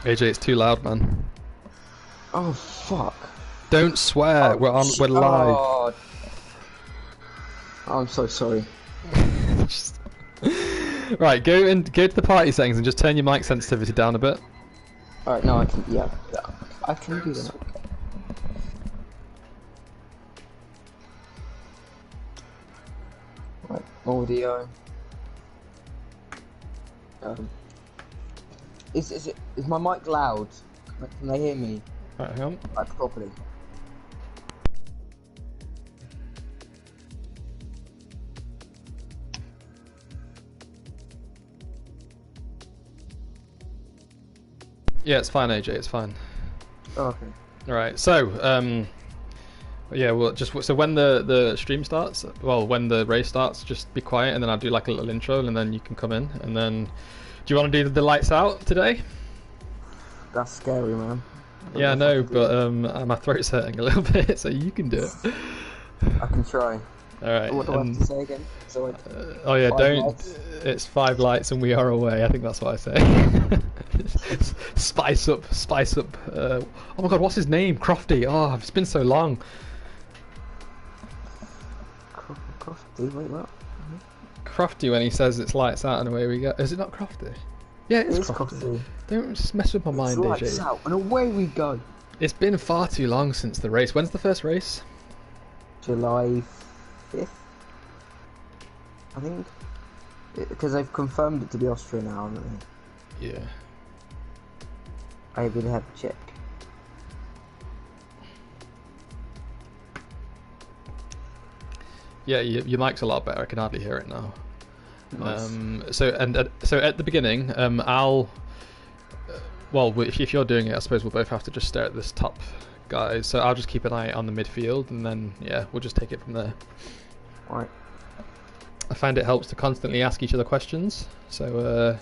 AJ, it's too loud, man. Oh fuck! Don't swear. Oh, We're live. Oh, I'm so sorry. Just... Right, go to the party settings and just turn your mic sensitivity down a bit. All right, no, I can. Yeah, I can do that. Right, audio. Is my mic loud? Can they hear me? Right, hang on. Like properly? Yeah, it's fine, AJ. It's fine. Oh, okay. All right. So, yeah, well, just so when the stream starts, well, when the race starts, just be quiet, and then I'll do like a little intro, and then you can come in, and then, do you want to do the lights out today? That's scary, man. Yeah, I know, but my throat's hurting a little bit, so you can do it. I can try. All right. What do I have to say again? So oh yeah, don't. lights? It's 5 lights and we are away. I think that's what I say. Spice up. Oh my god, what's his name? Crofty. Oh, it's been so long. Crofty, wait, what? Crofty when he says it's lights out and away we go. Is it not Crofty? Yeah, it is Crofty. Don't just mess with my mind, AJ. Lights out and away we go. It's been far too long since the race. When's the first race? July 5th, I think, because they've confirmed it to be Austria now, haven't they? Yeah. I will have to check. Yeah, your mic's a lot better. I can hardly hear it now. Nice. So at the beginning, I'll. Well, if you're doing it, I suppose we'll both have to just stare at this top guy. So I'll just keep an eye on the midfield, and then yeah, we'll just take it from there. Right. I find it helps to constantly ask each other questions, so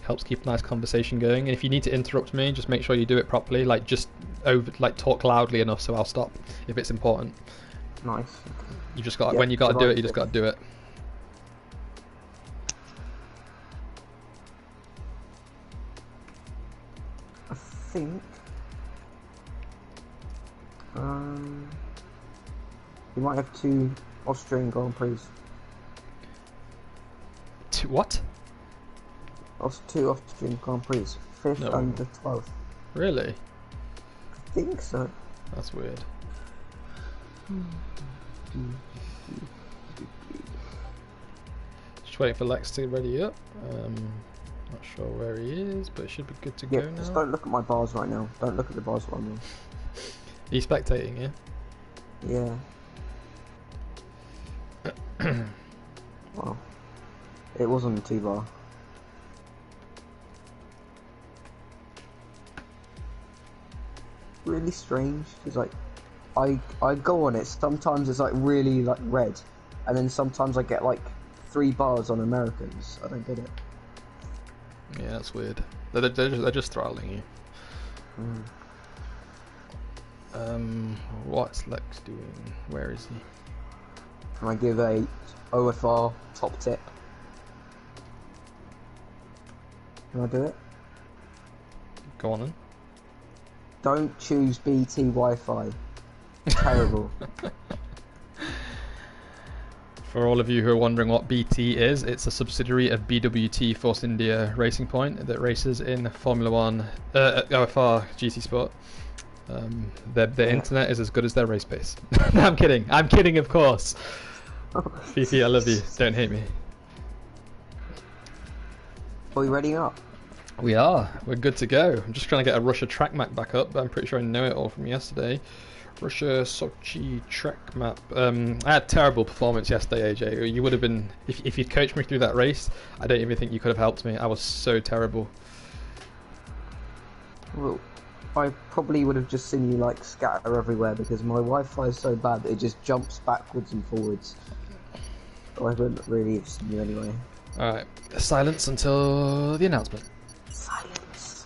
helps keep a nice conversation going. And if you need to interrupt me, just make sure you do it properly. Like talk loudly enough so I'll stop if it's important. Nice. You just got when you got to do it, you just got to do it. I think. You might have 2 Austrian Grand Prix. What? 2 Austrian Grand Prix, 5th and the 12th. Really? I think so. That's weird. Just waiting for Lex to ready up. Not sure where he is, but it should be good to go now. Just don't look at my bars right now. Don't look at the bars while I'm in. Are you spectating, yeah? Yeah. Well, it wasn't a 2-bar. Really strange, because like I go on it, sometimes it's like really like red, and then sometimes I get like 3 bars on Americans. I don't get it. Yeah, that's weird. They're just throttling you. What's Lex doing? Where is he? Can I give a OFR top tip? Can I do it? Go on then. Don't choose BT Wi-Fi. Terrible. For all of you who are wondering what BT is, it's a subsidiary of BWT Force India Racing Point that races in Formula 1, OFR GT Sport. Their internet is as good as their race pace. No, I'm kidding. I'm kidding, of course. Fifi, I love you. Don't hate me. Are we ready up? We are. We're good to go. I'm just trying to get a Russia track map back up, but I'm pretty sure I know it all from yesterday. Russia Sochi track map. I had terrible performance yesterday, AJ. You would have been, if you'd coached me through that race, I don't even think you could have helped me. I was so terrible. Well, I probably would have just seen you like scatter everywhere because my Wi-Fi is so bad that it just jumps backwards and forwards. So I wouldn't really have seen you anyway. Alright, silence until the announcement. Silence.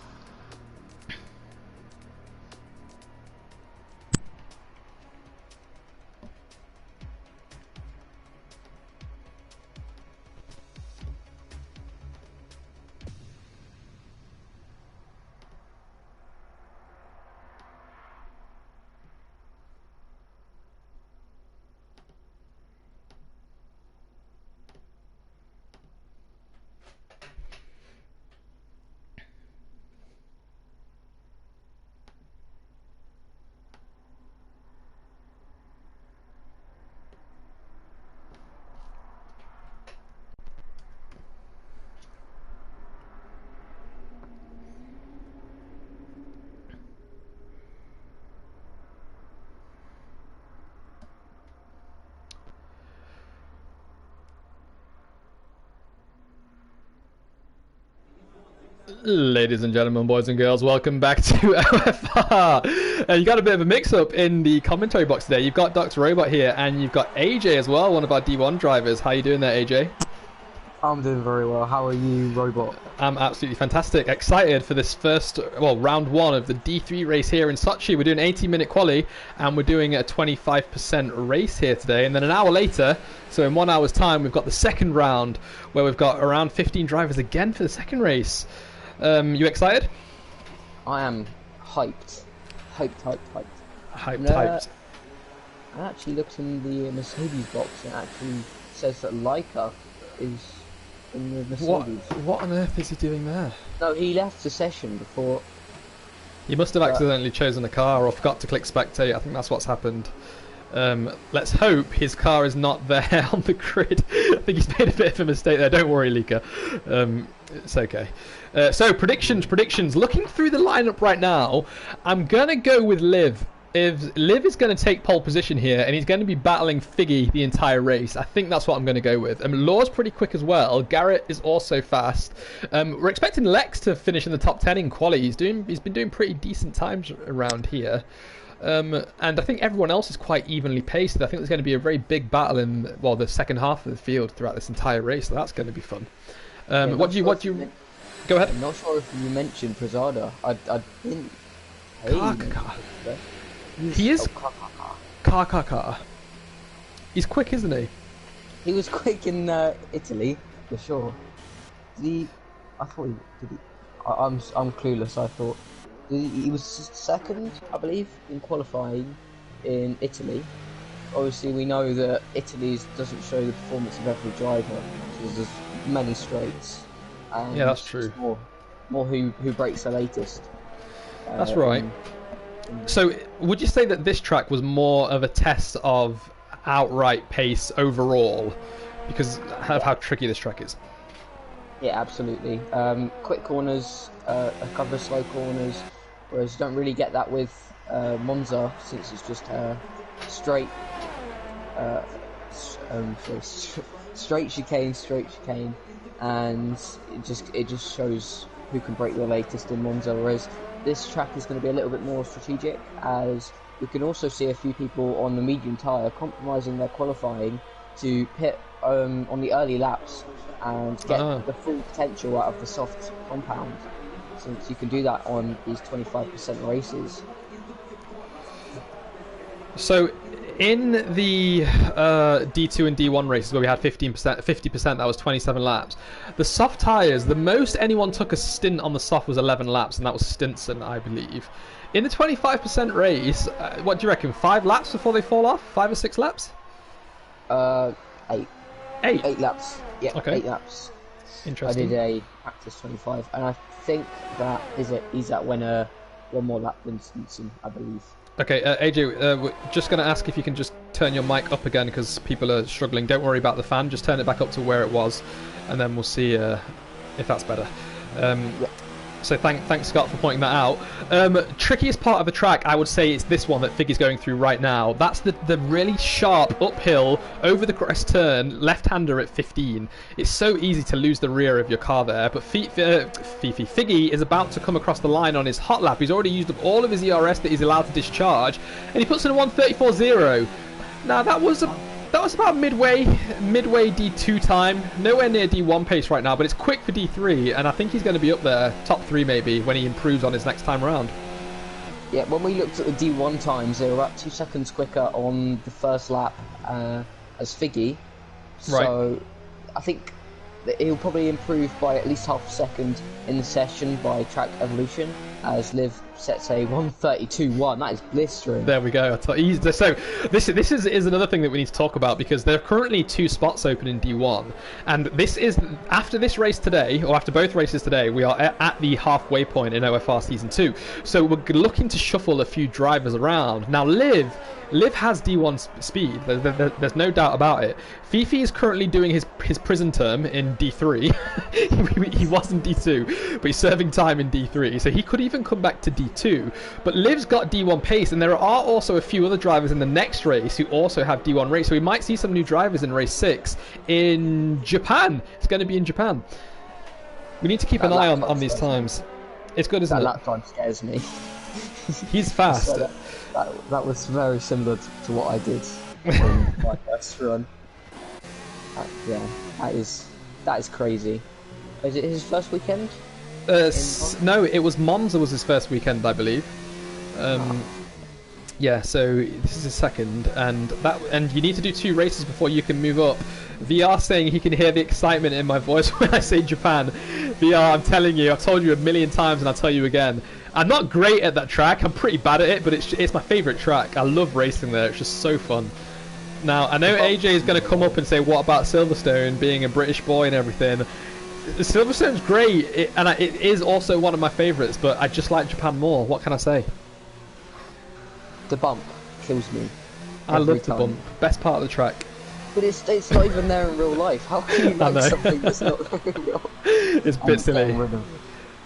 Ladies and gentlemen, boys and girls, welcome back to OFR. You got a bit of a mix-up in the commentary box today. You've got Dr. Robot here, and you've got AJ as well, one of our D1 drivers. How you doing there, AJ? I'm doing very well. How are you, Robot? I'm absolutely fantastic. Excited for this first, well, round one of the D3 race here in Sochi. We're doing 18-minute quali, and we're doing a 25% race here today. And then an hour later, so in 1 hour's time, we've got the second round, where we've got around 15 drivers again for the second race. You excited? I am hyped. Hyped. Hyped. I actually looked in the Mercedes box and it actually says that Leica is in the Mercedes. What on earth is he doing there? No, he left the session before. He must have accidentally chosen a car or forgot to click spectate. I think that's what's happened. Let's hope his car is not there on the grid. I think he's made a bit of a mistake there. Don't worry, Lika. It's okay. So predictions. Looking through the lineup right now, I'm gonna go with Liv. If Liv is going to take pole position here, and he's going to be battling Figgy the entire race, I think that's what I'm going to go with. Law's pretty quick as well. Garrett is also fast. We're expecting Lex to finish in the top 10 in quali. He's been doing pretty decent times around here. And I think everyone else is quite evenly paced. I think there's going to be a very big battle in, well, the second half of the field throughout this entire race. So that's going to be fun. What do you? Go ahead. I'm not sure if you mentioned Prezada. I didn't. He is car. He's quick, isn't he? He was quick in Italy for sure. I thought did he? I'm clueless. I thought he was second, I believe, in qualifying in Italy. Obviously, we know that Italy doesn't show the performance of every driver, because there's many straights. And yeah, that's true. More who breaks the latest. That's right. So, would you say that this track was more of a test of outright pace overall, because of how tricky this track is? Yeah, absolutely. Quick corners, a couple of slow corners, whereas you don't really get that with Monza, since it's just straight chicane, and it just shows who can break the latest in Monza, whereas this track is going to be a little bit more strategic, as we can also see a few people on the medium tyre compromising their qualifying to pit on the early laps and get the full potential out of the soft compound, since you can do that on these 25% races. So in the D2 and D1 races where we had 50%, that was 27 laps. The soft tyres, the most anyone took a stint on the soft was 11 laps, and that was Stinson, I believe. In the 25% race, what do you reckon, 5 laps before they fall off? 5 or 6 laps? 8. 8 laps. Yeah, okay. 8 laps. Interesting. I did a practice 25, and I think that he's at winner one more lap than Stinson, I believe. Okay, AJ, we're just going to ask if you can just turn your mic up again, because people are struggling. Don't worry about the fan, just turn it back up to where it was, and then we'll see if that's better. Yeah. So thanks Scott for pointing that out. Trickiest part of the track, I would say, it's this one that Figgy's going through right now. That's the really sharp uphill over the crest turn, left-hander at 15. It's so easy to lose the rear of your car there, but Figgy is about to come across the line on his hot lap. He's already used up all of his ERS that he's allowed to discharge, and he puts in a 1:34.0. Now that was about midway D2 time, nowhere near D1 pace right now, but it's quick for D3, and I think he's going to be up there, top 3 maybe, when he improves on his next time around. Yeah, when we looked at the D1 times, they were about 2 seconds quicker on the first lap as Figgy. So right. I think that he'll probably improve by at least half a second in the session by track evolution, as Liv sets a 1:32.1. That is blistering. There we go. So this is another thing that we need to talk about, because there are currently 2 spots open in D1, and this is after this race today, or after both races today, we are at the halfway point in OFR Season 2. So we're looking to shuffle a few drivers around. Now Liv has D1 speed. There's no doubt about it. Fifi is currently doing his prison term in D3. He was in D2, but he's serving time in D3, so he could even come back to D2. But Liv's got D1 pace, and there are also a few other drivers in the next race who also have D1 race. So we might see some new drivers in race 6 in Japan. It's going to be in Japan. We need to keep an eye on these times. It's good, isn't it? That lap time scares me. He's fast. So that was very similar to what I did in my first run. Yeah, that is crazy. Is it his first weekend? No, it was Monza was his first weekend, I believe. Yeah, so this is his second, and you need to do 2 races before you can move up. VR saying he can hear the excitement in my voice when I say Japan. VR, I'm telling you, I've told you a million times, and I'll tell you again. I'm not great at that track. I'm pretty bad at it, but it's my favourite track. I love racing there. It's just so fun. Now, I know AJ is going to come up and say, what about Silverstone, being a British boy and everything? Silverstone's great, it is also one of my favourites, but I just like Japan more. What can I say? The bump kills me. I love the bump. Best part of the track. But it's not even there in real life. How can you like something that's not there in real life? It's a bit silly.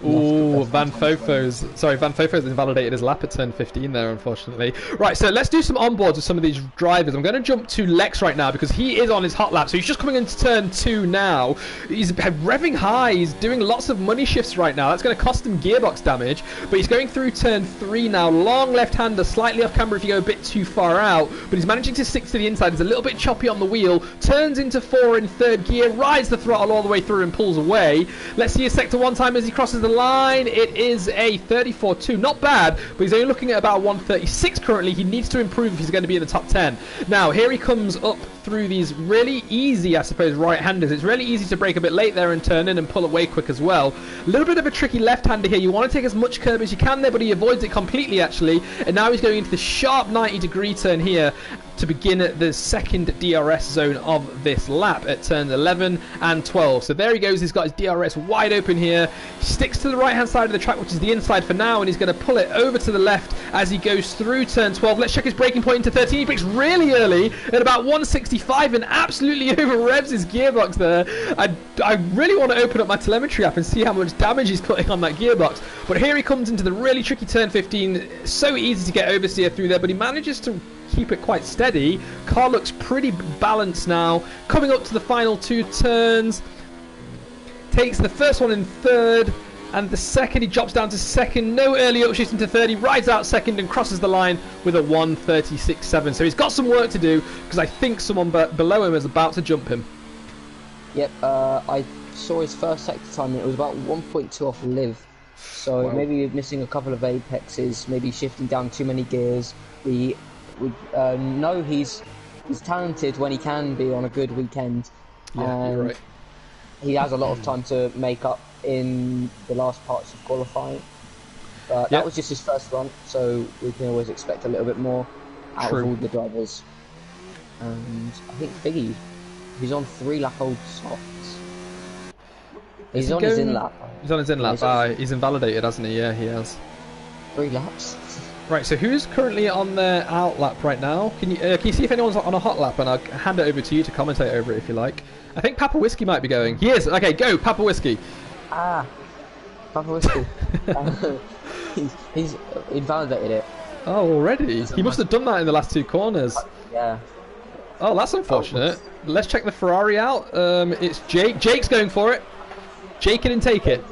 Ooh, Van Fofo's invalidated his lap at turn 15 there, unfortunately. Right, so let's do some onboards with some of these drivers. I'm going to jump to Lex right now because he is on his hot lap. So he's just coming into turn 2 now. He's revving high. He's doing lots of money shifts right now. That's going to cost him gearbox damage. But he's going through turn 3 now. Long left-hander, slightly off camber if you go a bit too far out. But he's managing to stick to the inside. He's a little bit choppy on the wheel. Turns into 4 in 3rd gear. Rides the throttle all the way through and pulls away. Let's see his sector 1 time as he crosses the line. It is a 34.2, not bad, but he's only looking at about 136 currently. He needs to improve if he's going to be in the top 10. Now here he comes up through these really easy, I suppose, right-handers. It's really easy to break a bit late there and turn in and pull away quick as well. A little bit of a tricky left-hander here. You want to take as much curb as you can there, but he avoids it completely actually, and now he's going into the sharp 90-degree turn here to begin the second DRS zone of this lap at turns 11 and 12. So there he goes. He's got his DRS wide open here. He sticks to the right-hand side of the track, which is the inside for now, and he's going to pull it over to the left as he goes through turn 12. Let's check his braking point into 13. He brakes really early at about 165 and absolutely over-revs his gearbox there. I really want to open up my telemetry app and see how much damage he's putting on that gearbox. But here he comes into the really tricky turn 15. So easy to get oversteer through there, but he manages to keep it quite steady. Car looks pretty balanced now. Coming up to the final 2 turns. Takes the first one in 3rd, and the second he drops down to 2nd. No early upshift into 3rd. He rides out 2nd and crosses the line with a 136.7. So he's got some work to do because I think someone below him is about to jump him. Yep, I saw his first sector time and it was about 1.2 off Liv. So wow. Maybe missing a couple of apexes, maybe shifting down too many gears. We know he's talented when he can be on a good weekend. Yeah, and you're right. He has a lot of time to make up in the last parts of qualifying. But that was just his first run, so we can always expect a little bit more out of all the drivers. And I think Figgy, he's on 3 lap old softs. He's on his in-lap. He's on his in-lap. He's invalidated, hasn't he? Yeah, he has. 3 laps. Right, so who's currently on their out lap right now? Can you see if anyone's on a hot lap, and I'll hand it over to you to commentate over it if you like. I think Papa Whiskey might be going. He is. Okay, go Papa Whiskey. Papa Whiskey. he's invalidated it. Oh, already? He must have done that in the last 2 corners. Yeah. Oh, that's unfortunate. Let's check the Ferrari out. It's Jake. Jake's going for it. Jake can take it.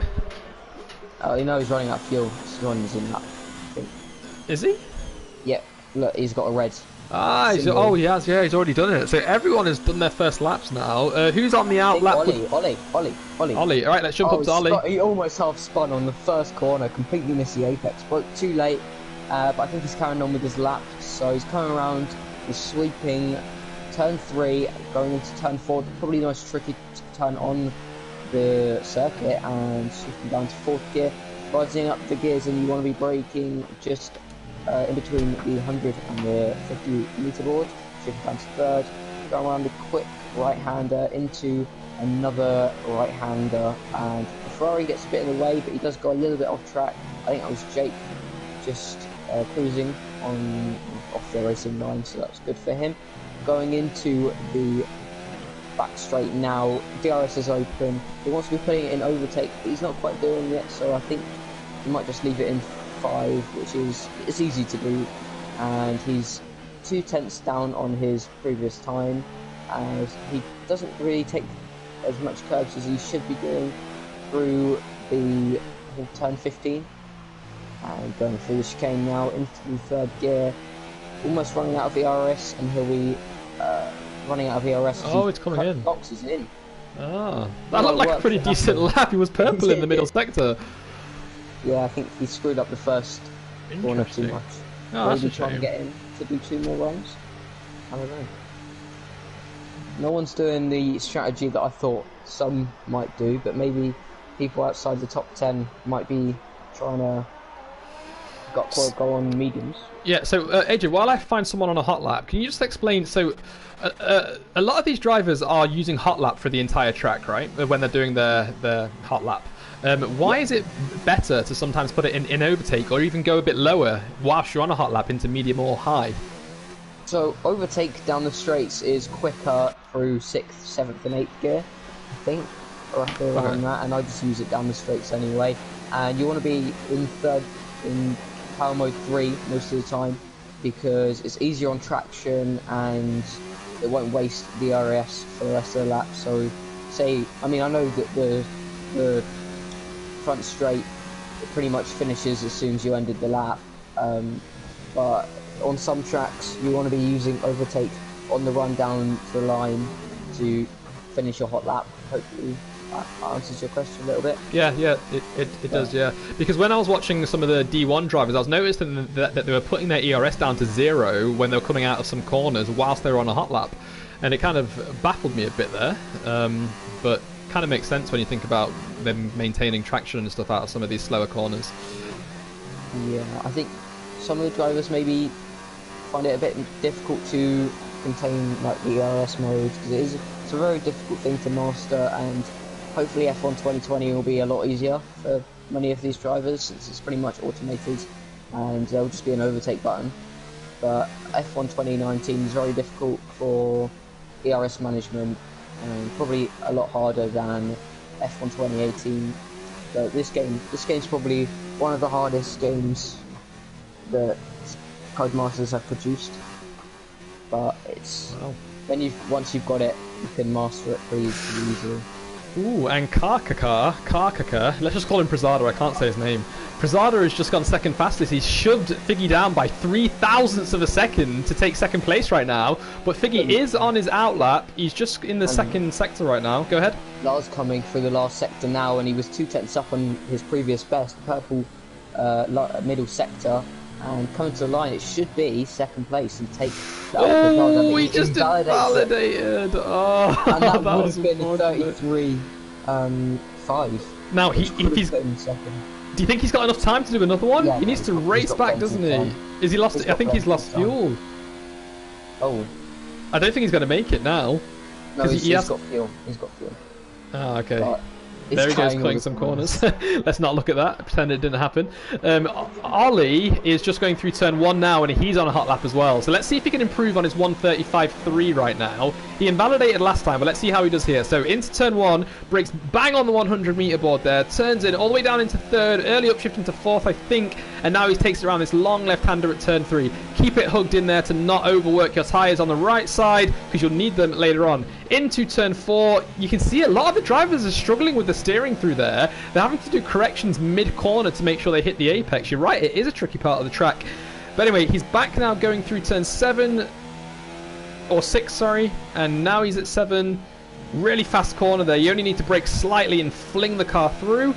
Oh, you know he's running out of fuel. He's running his in-lap. Is he? Yep. Look, he's got a red. He has. Yeah, he's already done it. So everyone has done their first laps now. Who's on the out lap? Ollie. All right, let's jump up to Ollie. He almost half spun on the first corner, completely missed the apex. Broke too late, but I think he's carrying on with his lap. So he's coming around. He's sweeping turn 3, going into turn 4. Probably the most tricky turn on the circuit, and shifting down to 4th gear. Rising up the gears, and you want to be braking just in between the 100 and the 50 meter board. Shift down to 3rd, go around the quick right-hander into another right-hander, and the Ferrari gets a bit in the way, but he does go a little bit off track. I think that was Jake just cruising off the racing line, so that's good for him. Going into the back straight now, DRS is open. He wants to be putting it in overtake, but he's not quite doing it, so I think he might just leave it in 5, which is it's easy to do, and he's 2 tenths down on his previous time, as he doesn't really take as much curbs as he should be doing. through the turn 15 and going through the chicane now into the third gear, almost running out of ERS, and he'll be running out of ERS. Oh, it's coming in. Boxes in. Ah, that looked like a pretty decent lap. He was purple in the middle sector. Yeah, I think he screwed up the first corner too much. Oh, that's maybe a try and shame. get him to do 2 more runs. I don't know. No one's doing the strategy that I thought some might do, but maybe people outside the top 10 might be trying to go on mediums. Yeah, so AJ, while I find someone on a hot lap, can you just explain? So, a lot of these drivers are using hot lap for the entire track, right? When they're doing their hot lap. Why is it better to sometimes put it in overtake, or even go a bit lower whilst you're on a hot lap into medium or high? So overtake down the straights is quicker through 6th, 7th and 8th gear, I think, or around that, and I just use it down the straights anyway. And you want to be in third in power mode 3 most of the time, because it's easier on traction and it won't waste the DRS for the rest of the lap. So I know that the front straight, it pretty much finishes as soon as you ended the lap, but on some tracks you want to be using overtake on the run down to the line to finish your hot lap. Hopefully that answers your question a little bit. Yeah, it does, yeah. Because when I was watching some of the D1 drivers, I was noticing that they were putting their ERS down to 0 when they were coming out of some corners whilst they were on a hot lap, and it kind of baffled me a bit there, but kind of makes sense when you think about them maintaining traction and stuff out of some of these slower corners. Yeah, I think some of the drivers maybe find it a bit difficult to contain like the ERS mode, because it's a very difficult thing to master, and hopefully F1 2020 will be a lot easier for many of these drivers, since it's pretty much automated and there'll just be an overtake button. But F1 2019 is very difficult for ERS management, and probably a lot harder than F1 2018. But this game's probably one of the hardest games that Codemasters have produced. But it's once you've got it, you can master it pretty easily. Ooh, and Karkaka, let's just call him Prezado, I can't say his name. Prezado has just gone second fastest. He's shoved Figgy down by 0.003 of a second to take second place right now. But Figgy is on his outlap. He's just in the second sector right now. Go ahead. Lars coming through the last sector now, and he was 2/10 up on his previous best, purple middle sector. And coming to the line, it should be second place and take that. Oh, he just invalidated. Oh, and that would was have been 33.5. Now, if he's second. Do you think he's got enough time to do another one? Yeah, he needs to race back, doesn't he? Is he lost? I think he's lost fuel. Oh. I don't think he's going to make it now. No, he's got fuel. He's got fuel. Ah, okay. But there he goes, cutting some corners. Let's not look at that. Pretend it didn't happen. Ollie is just going through turn 1 now, and he's on a hot lap as well. So let's see if he can improve on his 1:35.3 right now. He invalidated last time, but let's see how he does here. So into turn 1, brakes bang on the 100-meter board there, turns in all the way down into 3rd, early upshift into 4th, I think, and now he takes it around this long left-hander at turn 3. Keep it hugged in there to not overwork your tyres on the right side, because you'll need them later on. Into turn 4, you can see a lot of the drivers are struggling with the steering through there. They're having to do corrections mid-corner to make sure they hit the apex. You're right, it is a tricky part of the track. But anyway, he's back now going through turn 7, or 6, sorry, and now he's at 7. Really fast corner there. You only need to brake slightly and fling the car through.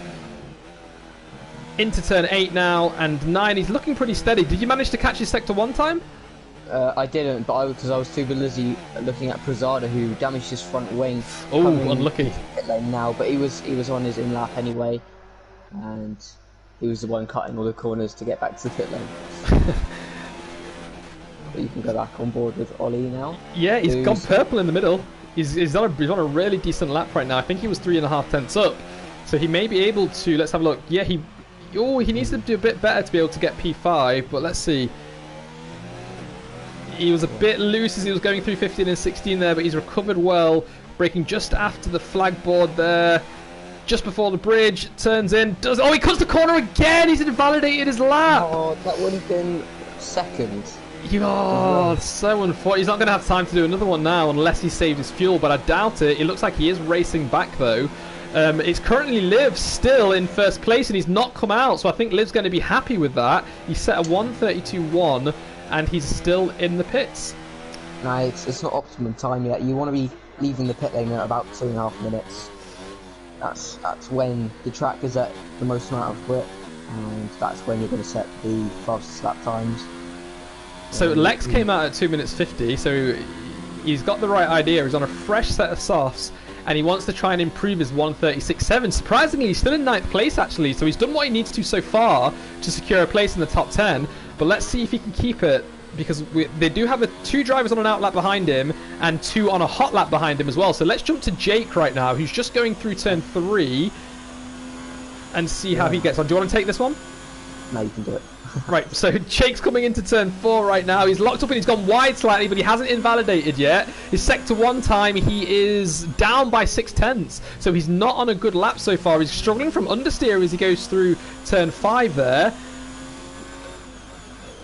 Into turn 8 now, and 9. He's looking pretty steady. Did you manage to catch his sector one time? I didn't, but because I was too busy looking at Prezado, who damaged his front wing. Oh, unlucky. Pit lane now, but he was on his in lap anyway, and he was the one cutting all the corners to get back to the pit lane. But you can go back on board with Ollie now. Yeah, he's gone purple in the middle. He's on a really decent lap right now. I think he was 3.5 tenths up, so he may be able to. Let's have a look. Yeah, he needs to do a bit better to be able to get P5. But let's see. He was a bit loose as he was going through 15 and 16 there, but he's recovered well, braking just after the flag board there, just before the bridge, turns in, he cuts the corner again. He's invalidated his lap. Oh, that would have been second. Oh, so unfortunate. He's not going to have time to do another one now unless he saved his fuel, but I doubt it. It looks like he is racing back though. It's currently Liv still in first place, and he's not come out, so I think Liv's going to be happy with that. He set a 1:32.1, and he's still in the pits. No, it's not optimum time yet. You want to be leaving the pit lane at about 2.5 minutes. That's when the track is at the most amount of grip, and that's when you're going to set the fastest lap times. So Lex came out at 2:50, so he's got the right idea. He's on a fresh set of softs, and he wants to try and improve his 1:36.7. Surprisingly, he's still in 9th place actually, so he's done what he needs to so far to secure a place in the top 10. But let's see if he can keep it, because they do have 2 drivers on an out lap behind him and 2 on a hot lap behind him as well. So let's jump to Jake right now, who's just going through turn 3, and see how he gets on. Do you want to take this one? No, you can do it. Right, so Jake's coming into turn 4 right now. He's locked up and he's gone wide slightly, but he hasn't invalidated yet. His sector 1 time, he is down by 0.6, so he's not on a good lap so far. He's struggling from understeer as he goes through turn 5 there.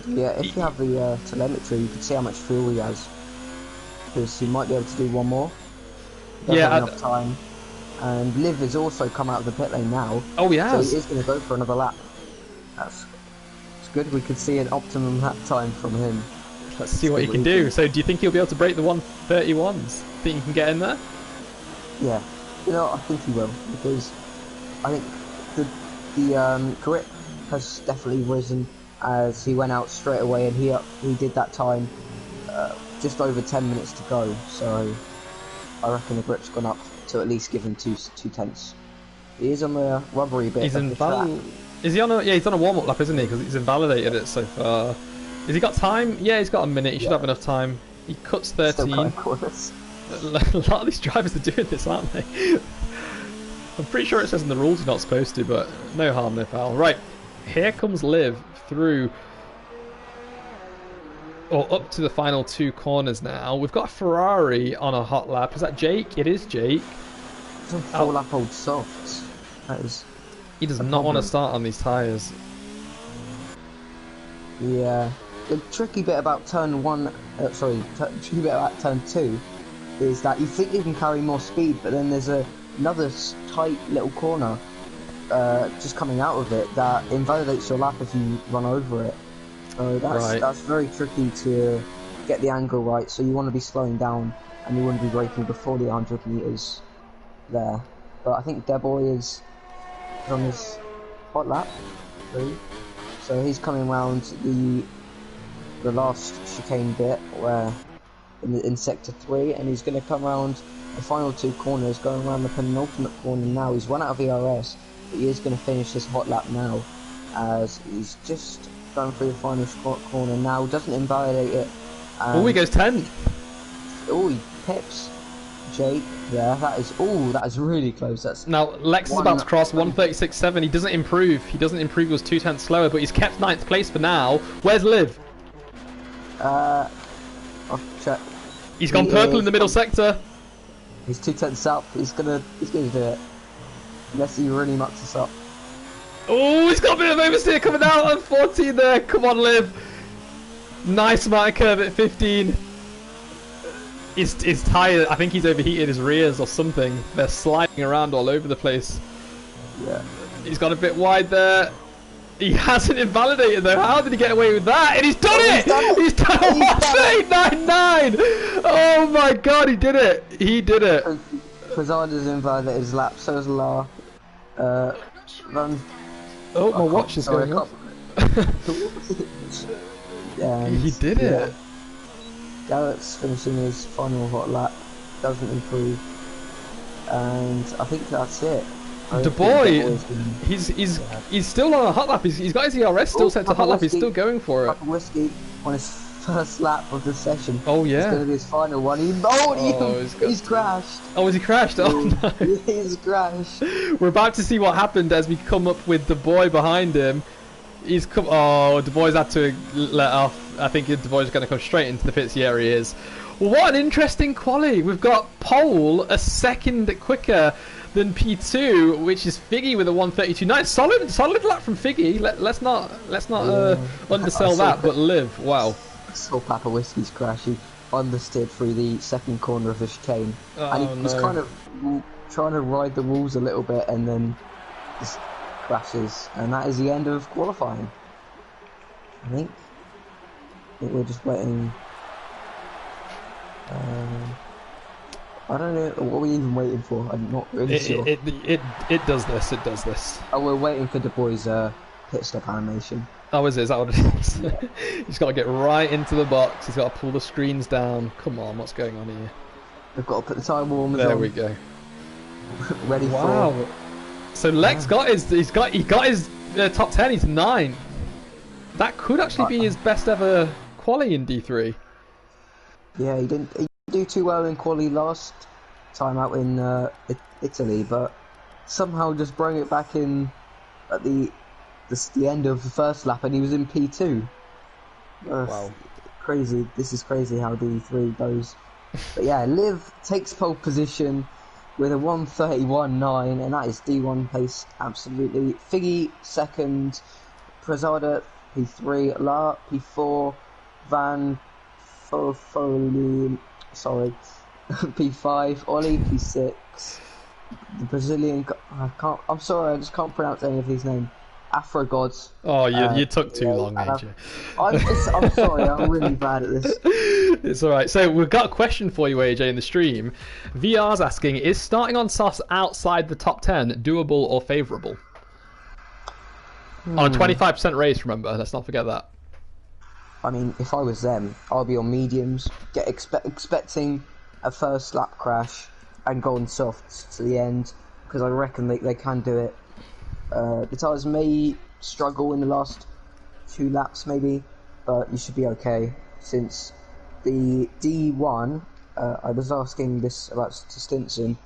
Yeah, if you have the telemetry, you can see how much fuel he has, because he might be able to do one more. Yeah, enough time. And Liv has also come out of the pit lane now. Oh, he has. So he is going to go for another lap. It's good. We could see an optimum lap time from him. Let's see what he can do. So, do you think he'll be able to break the 1:31s? Think he can get in there? Yeah, I think he will, because I think the grip has definitely risen as he went out straight away, and he did that time just over 10 minutes to go. So I reckon the grip's gone up to at least give him two tenths. He is on the rubbery bit. He's Is he on a? Yeah, he's on a warm-up lap, isn't he? Because he's invalidated it so far. Has he got time? Yeah, he's got a minute. He should have enough time. He cuts 13. A lot of these drivers are doing this, aren't they? I'm pretty sure it says in the rules you're not supposed to, but no harm, no foul. Right, here comes Liv through, or up to the final 2 corners now. We've got a Ferrari on a hot lap. Is that Jake? It is Jake. It's on 4 lap old softs. That is. He does not want to start on these tyres. Yeah. The tricky bit about turn 1, tricky bit about turn 2 is that you think you can carry more speed, but then there's another tight little corner just coming out of it that invalidates your lap if you run over it. So that's very tricky to get the angle right. So you want to be slowing down, and you want to be braking before the 100 meters there. But I think Deboy is on his hot lap 3, so he's coming around the last chicane bit where in sector 3, and he's going to come around the final 2 corners, going around the penultimate corner now. He's run out of ERS, but he is going to finish his hot lap now, as he's just going through the final corner now. Doesn't invalidate it. Oh, he goes 10. Oh, he pips Jake there. That is really close. That's now Lex is about to cross 1:36.7. He doesn't improve. He was 2 tenths slower, but he's kept 9th place for now. Where's Liv? I'll check. He's gone purple in the middle sector. He's 2 tenths up. He's gonna do it. Unless he really mucks us up. Oh, he's got a bit of oversteer coming out at 14 there. Come on, Liv. Nice amount of curve at 15. His tyre, I think he's overheated his rears or something. They're sliding around all over the place. Yeah. He's got a bit wide there. He hasn't invalidated though. How did he get away with that? And he's done it! He's done it! 1:8.99! Oh my god, he did it! He did it! Quasada's invalidated his lap, so is La. Run. Oh, my watch is going off. He did it. Garrett's finishing his final hot lap, doesn't improve, and I think that's it. The boy, he's still on a hot lap. He's got his ERS still set to hot lap. He's still going for it. Papa Whiskey on his first lap of the session. Oh yeah. It's going to be his final one. He's crashed. Oh, has he crashed? Oh no. He's crashed. We're about to see what happened as we come up with the boy behind him. He's come. Oh, Du Bois had to let off. I think Du Bois is going to come straight into the pits. Yeah, he is. What an interesting quali. We've got Pole a second quicker than P2, which is Figgy with a 1:32.9. Solid lap from Figgy. Let's not undersell that. But Liv, wow. I saw Papa Whiskey's crash. He understeered through the second corner of the chicane, and he was kind of trying to ride the walls a little bit and then just crashes, and that is the end of qualifying. I think we're just waiting. I don't know what we're even waiting for. I'm not really sure. It does this. It does this. Oh, we're waiting for the boys' pit stop animation. Oh, is it? Is that what it is? Yeah. He's got to get right into the box. He's got to pull the screens down. Come on, what's going on here? We've got to put the tyre warmers on. There we go. Ready wow. for. So Lex got his. He got his top 10. He's 9. That could actually be his best ever quali in D3. Yeah, he didn't do too well in quali last time out in Italy, but somehow just brought it back in at the end of the first lap, and he was in P2. Wow. Crazy. This is crazy how D3 goes. But yeah, Liv takes pole position with a 1:31.9, and that is D1 pace, absolutely. Figgy second, Prezada P3, La P4, Van Fofoli, sorry, P5, Ollie P6, the Brazilian, I'm sorry, I just can't pronounce any of these names. Afro Gods. Oh, you took too long, didn't you? I'm sorry, I'm really bad at this. It's alright. So we've got a question for you, AJ, in the stream. VR's asking, is starting on softs outside the top 10 doable or favourable? On a 25% race, remember, let's not forget that. I mean, if I was them, I'll be on mediums, expecting a first lap crash and go on softs to the end, because I reckon they can do it. The tyres may struggle in the last 2 laps maybe, but you should be okay, since the D1, I was asking this about to Stinson,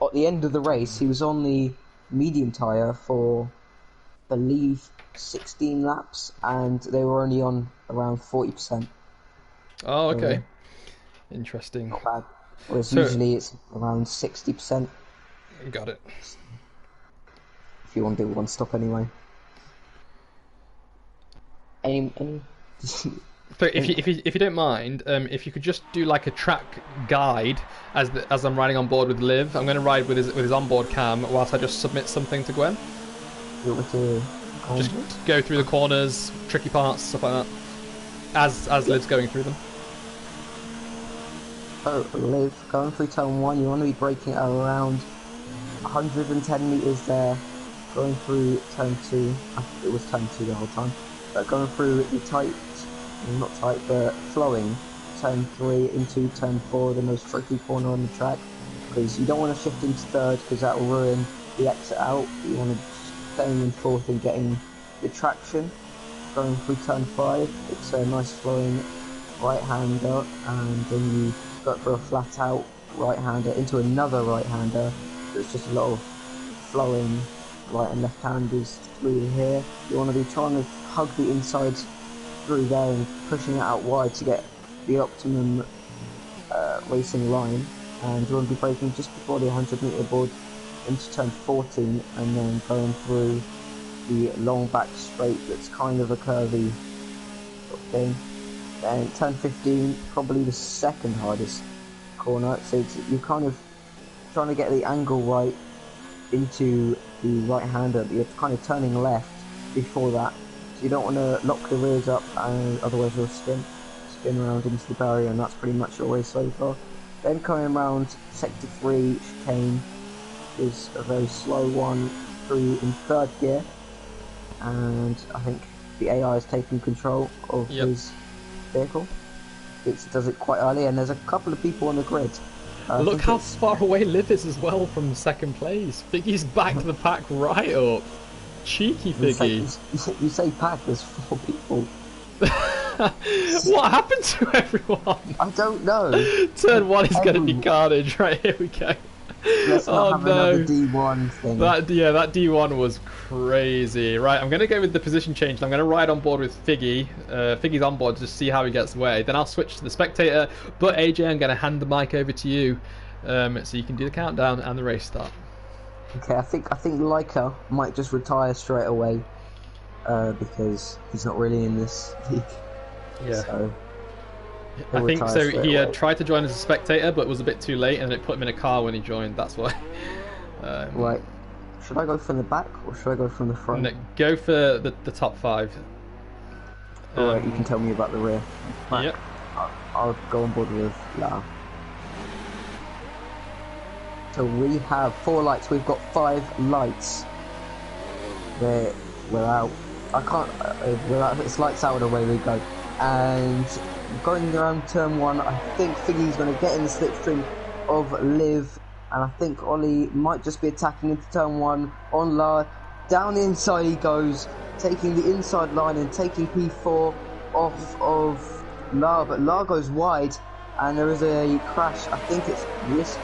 at the end of the race he was on the medium tyre for, I believe, 16 laps, and they were only on around 40%. Oh, okay. Interesting. Not bad. Whereas usually it's around 60%. Got it. If you want to do one stop anyway. Any So if you don't mind, if you could just do like a track guide as I'm riding on board with Liv. I'm going to ride with his onboard cam whilst I just submit something to Gwen. You want to just go through the corners, tricky parts, stuff like that. As Liv's going through them. Oh, Liv, going through turn 1, you want to be braking at around 110 meters there. Going through turn 2, it was turn 2 the whole time, but going through the tight, not tight, but flowing turn 3 into turn 4, the most tricky corner on the track, because you don't want to shift into third because that will ruin the exit out. You want to stay in fourth and getting the traction. Going through turn 5, it's a nice flowing right-hander, and then you go for a flat-out right-hander into another right-hander. There's just a lot of flowing right and left handers through here. You want to be trying to hug the insides through there and pushing it out wide to get the optimum racing line, and you want to be braking just before the 100 meter board into turn 14 and then going through the long back straight that's kind of a curvy sort of thing. Then turn 15, probably the second hardest corner, so you're kind of trying to get the angle right into the right-hander, but you're kind of turning left before that, so you don't want to lock the rears up, and otherwise you'll spin around into the barrier, and that's pretty much your race so far. Then coming around sector 3, chicane is a very slow one through in third gear, and I think the AI is taking control of his vehicle. It does it quite early, and there's a couple of people on the grid. Look how far away Liv is as well from second place. Figgy's back to the pack right up. Cheeky Figgy. You say pack, there's 4 people. What happened to everyone? I don't know. Turn 1 is going to be carnage. Right, here we go. Let's not have another D1 thing. That D1 was crazy. Right, I'm going to go with the position change. I'm going to ride on board with Figgy. Figgy's on board to just see how he gets away. Then I'll switch to the spectator. But AJ, I'm going to hand the mic over to you, so you can do the countdown and the race start. Okay, I think Leica might just retire straight away, because he's not really in this league. Yeah. So I think so. He tried to join as a spectator, but was a bit too late, and it put him in a car when he joined. That's why. Right. Should I go from the back or should I go from the front? No, go for the top 5. Alright, you can tell me about the rear. Right. Yep. I'll go on board with La. So we have 4 lights. We've got 5 lights. We're out. I can't. We're out. It's lights out, away we go. And going around turn 1, I think Figgy's going to get in the slipstream of Liv, and I think Ollie might just be attacking into turn 1 on La. Down the inside he goes, taking the inside line and taking P4 off of La, but La goes wide, and there is a crash. I think it's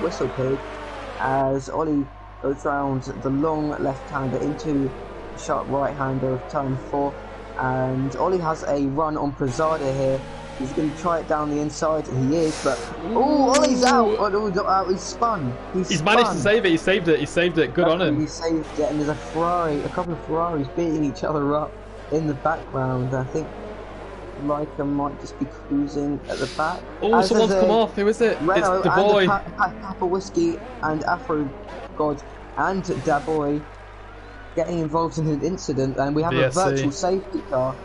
Whistle Pig, as Ollie goes round the long left-hander into the sharp right-hander of turn 4, and Ollie has a run on Prezada here. He's going to try it down the inside, and he is, but oh, Ollie's out! Oh, not out. He's spun. He's managed to save it. He saved it. He saved it. Good on him. He saved it, and there's a couple of Ferraris beating each other up in the background. I think Leica might just be cruising at the back. Oh, someone's come off. Who is it? Renault it's the boy. Papa Whiskey and Afro God and Da Boy getting involved in an incident, and we have a virtual safety car,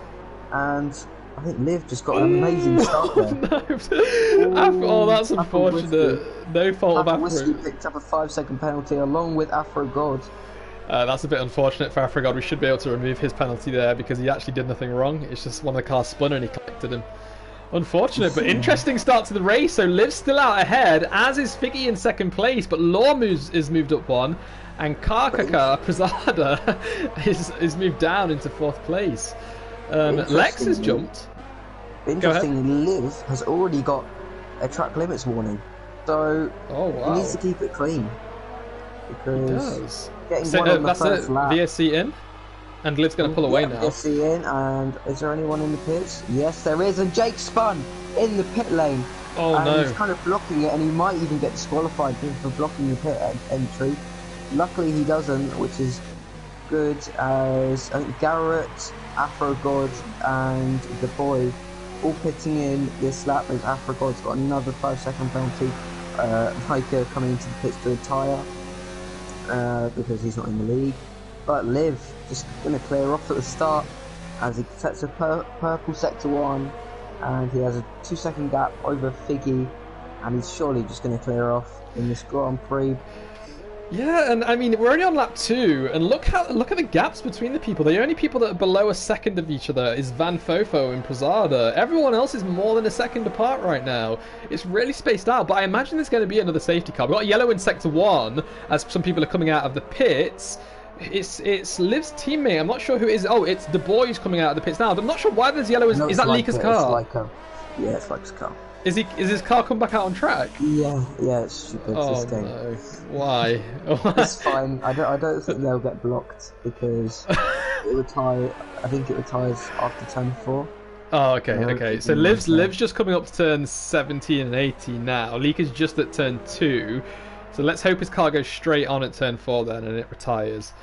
and I think Liv just got an amazing start there. No. That's unfortunate. No fault of Afro. Whiskey picked up a 5-second penalty along with Afro God. That's a bit unfortunate for Afro God. We should be able to remove his penalty there because he actually did nothing wrong. It's just one of the cars spun and he collected him. Unfortunate, but interesting start to the race. So Liv's still out ahead, as is Figgy in second place, but Law is moved up 1, and Karkaka Prezada is moved down into 4th place. Lex has jumped. Interestingly, Liv has already got a track limits warning, so he needs to keep it clean. Because he does. Getting one on the first lap. VSC in, and Liv's going to pull away now. VSC in, and is there anyone in the pits? Yes, there is, and Jake spun in the pit lane. Oh no! He's kind of blocking it, and he might even get disqualified for blocking the pit entry. Luckily, he doesn't, which is good. As I think Garrett, Afro God, and the boy all pitting in this lap. As Afro God's got another 5-second penalty. Hiker coming into the pits to retire because he's not in the league. But Liv just going to clear off at the start as he sets a purple sector 1, and he has a 2-second gap over Figgy, and he's surely just going to clear off in this Grand Prix. Yeah, and I mean, we're only on lap 2, and look at the gaps between the people. The only people that are below a second of each other is Van Fofo and Prezada. Everyone else is more than a second apart right now. It's really spaced out, but I imagine there's going to be another safety car. We've got yellow in sector 1, as some people are coming out of the pits. It's Liv's teammate. I'm not sure who it is. Oh, it's the boy who's coming out of the pits now. I'm not sure why there's yellow. Is that Lika's car? Yeah, it's Lika's car. Is his car come back out on track? Yeah, it's stupid. Oh no! Why? It's fine. I don't think they'll get blocked because it retires. I think it retires after turn 4. Oh, okay. So Liv's just coming up to turn 17 and 18 now. Lika's just at turn 2. So let's hope his car goes straight on at turn 4 then, and it retires.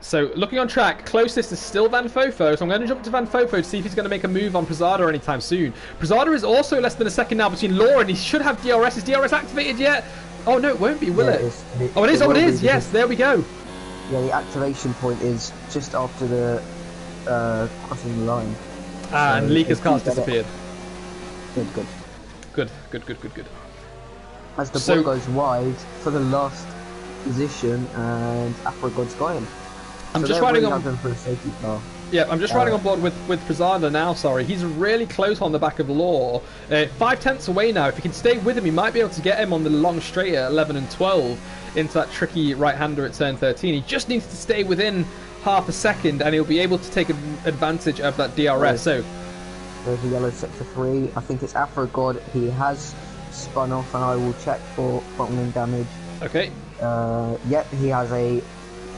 So looking on track, closest is still Van Fofo, so I'm going to jump to Van Fofo to see if he's going to make a move on Prezada anytime soon. Prezada is also less than a second now between Law, and he should have DRS. Is DRS activated yet? Oh no, it won't be, will it? It is. Yes, there we go. Yeah, the activation point is just after the crossing the line. And Lika's car's disappeared. Good. As the ball goes wide for the last position, and Afro God's going. I'm just riding on for a safety car. Yeah, I'm just riding on board with Prezada now, sorry. He's really close on the back of Law. 5 tenths away now. If he can stay with him, he might be able to get him on the long straight at 11 and 12 into that tricky right-hander at turn 13. He just needs to stay within half a second, and he'll be able to take advantage of that DRS. So there's a yellow sector 3. I think it's Afro God. He has spun off, and I will check for front wing damage. Okay. Yep, he has a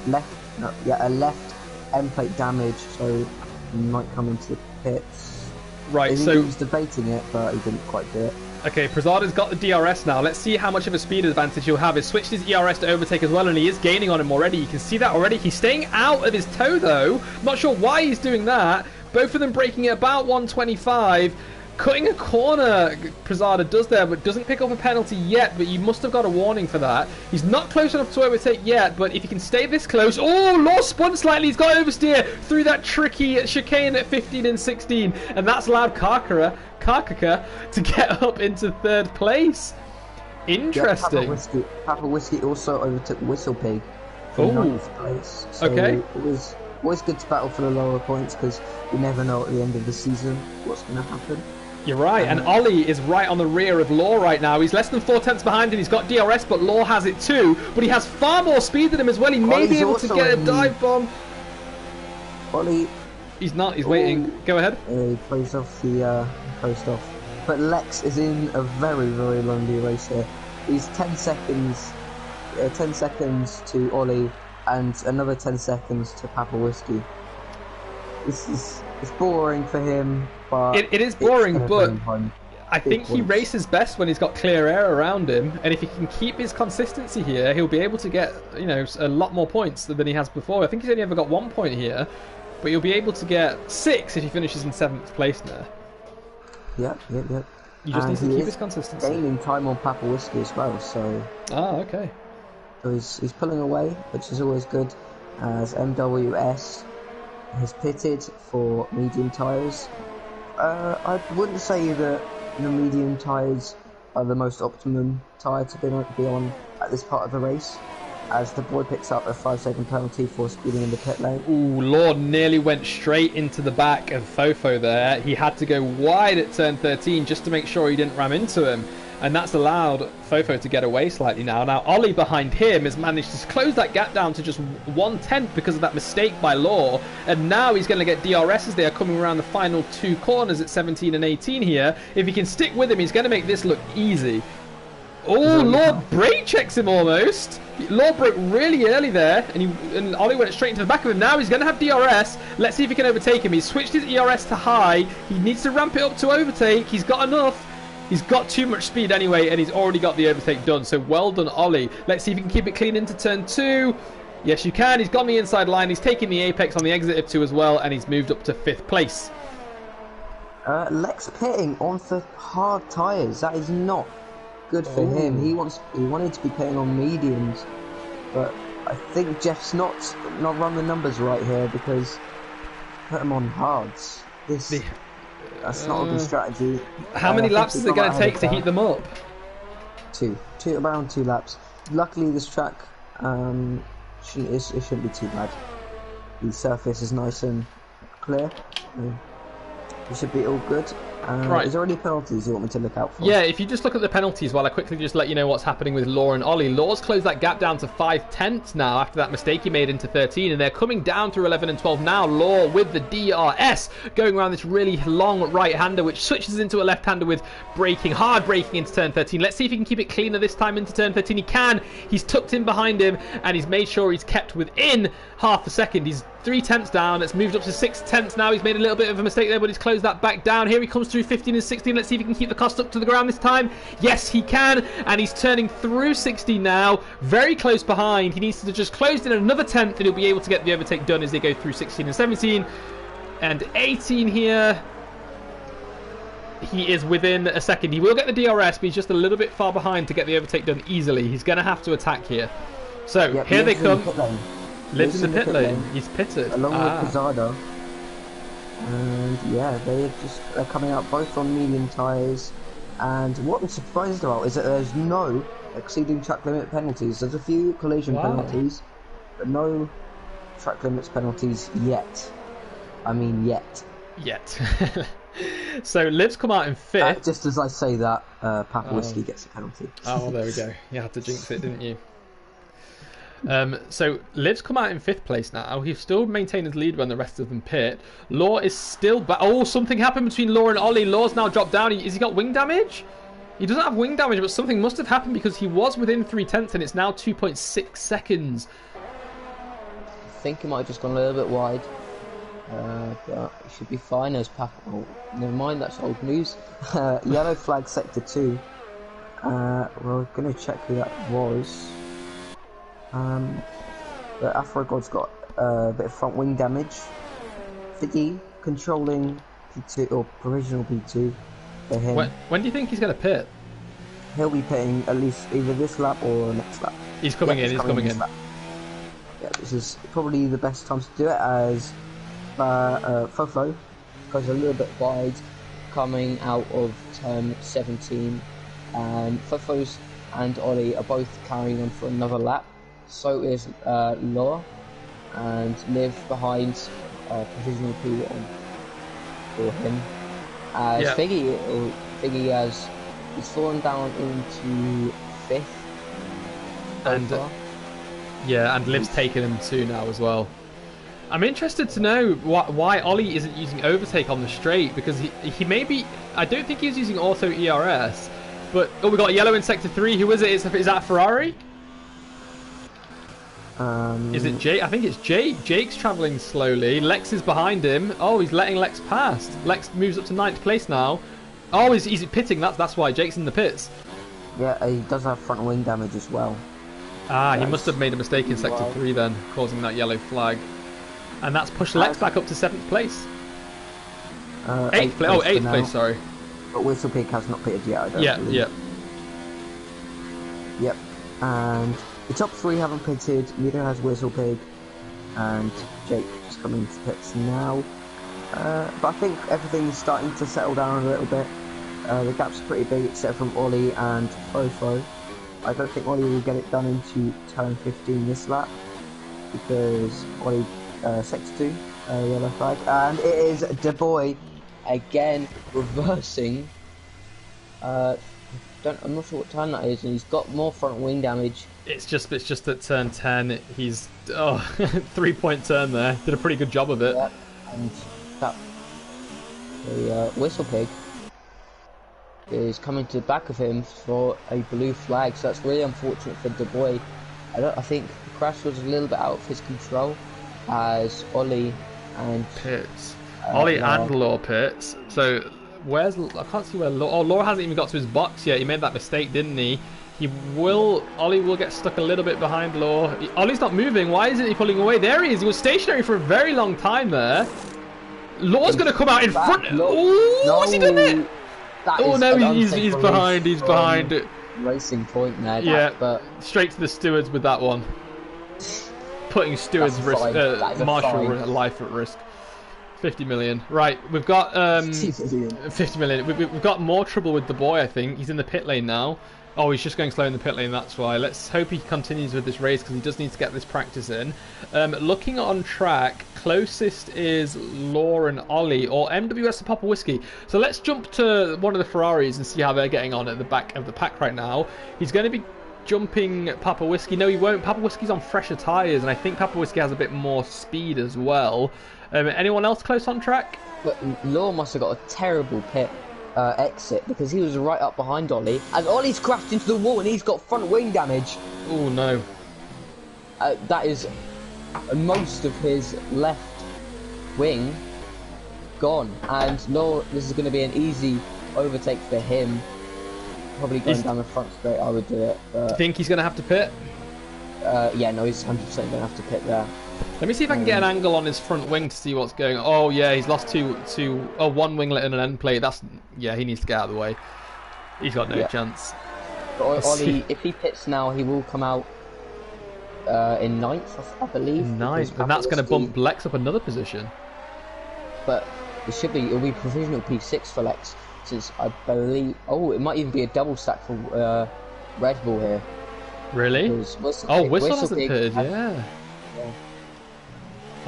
left end plate damage, so he might come into the pits. Right, so he was debating it, but he didn't quite do it. Okay, Prezada's got the DRS now. Let's see how much of a speed advantage he'll have. He's switched his ERS to overtake as well, and he is gaining on him already. You can see that already. He's staying out of his toe, though. Not sure why he's doing that. Both of them braking at about 125. Cutting a corner, Prasada does there, but doesn't pick up a penalty yet, but you must have got a warning for that. He's not close enough to overtake yet, but if he can stay this close... Oh, Law spun slightly. He's got oversteer through that tricky chicane at 15 and 16, and that's allowed Karkaka to get up into 3rd place. Interesting. Yeah, Papa Whiskey also overtook Whistle Pig for 9th place. So okay. It was always good to battle for the lower points because you never know at the end of the season what's going to happen. You're right, and Ollie is right on the rear of Law right now. He's less than 4 tenths behind and he's got DRS, but Law has it too. But he has far more speed than him as well. He may be able to get a dive bomb. Ollie... He's not, he's waiting. Go ahead. He closed off the post off. But Lex is in a very, very lonely race here. He's 10 seconds to Ollie and another 10 seconds to Papa Whiskey. It's boring for him, but... It is boring, but I think he races best when he's got clear air around him, and if he can keep his consistency here, he'll be able to get, you know, a lot more points than he has before. I think he's only ever got 1 point here, but he'll be able to get 6 if he finishes in 7th place now. Yep. You just need to keep his consistency. Gaining time on Papa Whiskey as well, so... okay. So he's pulling away, which is always good, as MWS has pitted for medium tyres. I wouldn't say that the medium tyres are the most optimum tyre to be on at this part of the race, as the boy picks up a 5-second penalty for speeding in the pit lane. Ooh, Lord nearly went straight into the back of Fofo there. He had to go wide at turn 13 just to make sure he didn't ram into him. And that's allowed Fofo to get away slightly now. Now, Ollie behind him has managed to close that gap down to just 1/10 because of that mistake by Law. And now he's going to get DRS as they are coming around the final 2 corners at 17 and 18 here. If he can stick with him, he's going to make this look easy. Oh, Law brake checks him almost. Law broke really early there, and Ollie went straight into the back of him. Now he's going to have DRS. Let's see if he can overtake him. He's switched his ERS to high. He needs to ramp it up to overtake. He's got enough. He's got too much speed anyway, and he's already got the overtake done. So well done, Ollie. Let's see if he can keep it clean into turn 2. Yes, you can. He's gone the inside line. He's taking the apex on the exit of 2 as well, and he's moved up to 5th place. Lex pitting on for hard tyres. That is not good for him. He wanted to be pitting on mediums, but I think Jeff's not run the numbers right here because put him on hards. That's not a good strategy. How many laps is it going to take to heat them up? Around 2 laps. Luckily, this track it shouldn't be too bad. The surface is nice and clear. It should be all good. Right. Is there any penalties you want me to look out for? Yeah, if you just look at the penalties while I quickly just let you know what's happening with Law and Ollie. Law's closed that gap down to 5/10 now after that mistake he made into 13, and they're coming down through 11 and 12 now. Law with the DRS going around this really long right-hander, which switches into a left-hander with hard braking into turn 13. Let's see if he can keep it cleaner this time into turn 13. He can. He's tucked in behind him, and he's made sure he's kept within half a second. He's 3 tenths down. It's moved up to 6 tenths now. He's made a little bit of a mistake there, but he's closed that back down. Here he comes through 15 and 16. Let's see if he can keep the cost up to the ground this time. Yes, he can, and he's turning through 16 now. Very close behind. He needs to just close in another tenth, and he'll be able to get the overtake done as they go through 16 and 17 and 18 here. He is within a second. He will get the DRS, but he's just a little bit far behind to get the overtake done easily. He's going to have to attack here. So here they come. Lives in the pit lane. He's pitted. Along with Pizarro. And yeah, they're coming out both on medium tyres. And what I'm surprised about is that there's no exceeding track limit penalties. There's a few collision penalties, but no track limits penalties yet. I mean, yet. So Liv's come out in 5th. Just as I say that, Papa Whiskey gets a penalty. Oh, there we go. You had to jinx it, didn't you? So Liv's come out in 5th place now. He's still maintained his lead when the rest of them pit. Law is still back. Oh, something happened between Law and Ollie. Law's now dropped down. Has he got wing damage? He doesn't have wing damage, but something must have happened because he was within 3 tenths and it's now 2.6 seconds. I think he might have just gone a little bit wide. But it should be fine as Papa. Oh, never mind, that's old news. Yellow flag sector 2. We're going to check who that was. But Afrogod's got a bit of front wing damage. Figgy controlling P2 or provisional P2. for him. When do you think he's going to pit? He'll be pitting at least either this lap or next lap. He's coming in. He's coming in. Yeah, this is probably the best time to do it, as Fofo goes a little bit wide coming out of turn 17, and Fofo's and Ollie are both carrying on for another lap. So is Laura, and Liv behind provisional P1 for him. As Figgy has he's fallen down into 5th. And and Liv's taken him 2 now as well. I'm interested to know why Ollie isn't using overtake on the straight, because he may be. I don't think he's using auto ERS, but we got a yellow in sector 3. Who is it? Is that Ferrari? Is it Jake? I think it's Jake. Jake's travelling slowly. Lex is behind him. Oh, he's letting Lex past. Lex moves up to 9th place now. Oh, he's pitting. That's why Jake's in the pits. Yeah, he does have front wing damage as well. He must have made a mistake in sector 3 then, causing that yellow flag. And that's pushed Lex back up to 7th place. 8th place. Oh, 8th place, sorry. But Whistlepig has not pitted yet, I don't believe. Yep. And the top 3 haven't pitted, neither has Whistlepig. And Jake just coming into pits now. But I think everything's starting to settle down a little bit. The gap's pretty big except from Ollie and Fofo. I don't think Ollie will get it done into turn 15 this lap, because Ollie sector 2 yellow flag, and it is Deboy again reversing. I'm not sure what turn that is, and he's got more front wing damage. It's just at turn 10. He's 3-point turn there. Did a pretty good job of it. Yeah, and that the Whistlepig is coming to the back of him for a blue flag, so that's really unfortunate for Deboy. I think the crash was a little bit out of his control, as Ollie and pits. Ollie and Law pits. So I can't see where Law. Oh, Law hasn't even got to his box yet. He made that mistake, didn't he? Ollie will get stuck a little bit behind Law. Ollie's not moving. Why isn't he pulling away? There he is. He was stationary for a very long time there. Law's going to come out in front. Oh, has he done it? Oh no, he's behind. He's behind. Racing Point there. Yeah, but straight to the stewards with that one. Putting stewards' marshal life at risk. 50 million. Right, we've got 50 million. We've got more trouble with the boy. I think he's in the pit lane now. Oh, he's just going slow in the pit lane, that's why. Let's hope he continues with this race, because he does need to get this practice in. Looking on track, closest is Law and Ollie, or MWS and Papa Whiskey. So let's jump to one of the Ferraris and see how they're getting on at the back of the pack right now. He's going to be jumping Papa Whiskey. No, he won't. Papa Whiskey's on fresher tyres, and I think Papa Whiskey has a bit more speed as well. Anyone else close on track? But Law must have got a terrible pit exit, because he was right up behind Ollie, and Ollie's crashed into the wall and he's got front wing damage. Oh no. That is most of his left wing gone, and Law, this is going to be an easy overtake for him. Probably going down the front straight, I would do it. Do you think he's going to have to pit? Yeah, no, he's 100% going to have to pit there. Let me see if I can get an angle on his front wing to see what's going on. Oh yeah, he's lost one winglet and an end plate. He needs to get out of the way. He's got no chance. But Ollie, if he pits now, he will come out in 9th, I believe. 9th, and that's going to bump Lex up another position. But it'll be provisional P6 for Lex, since I believe. Oh, it might even be a double stack for Red Bull here. Really? Whistle hasn't pitted, yeah.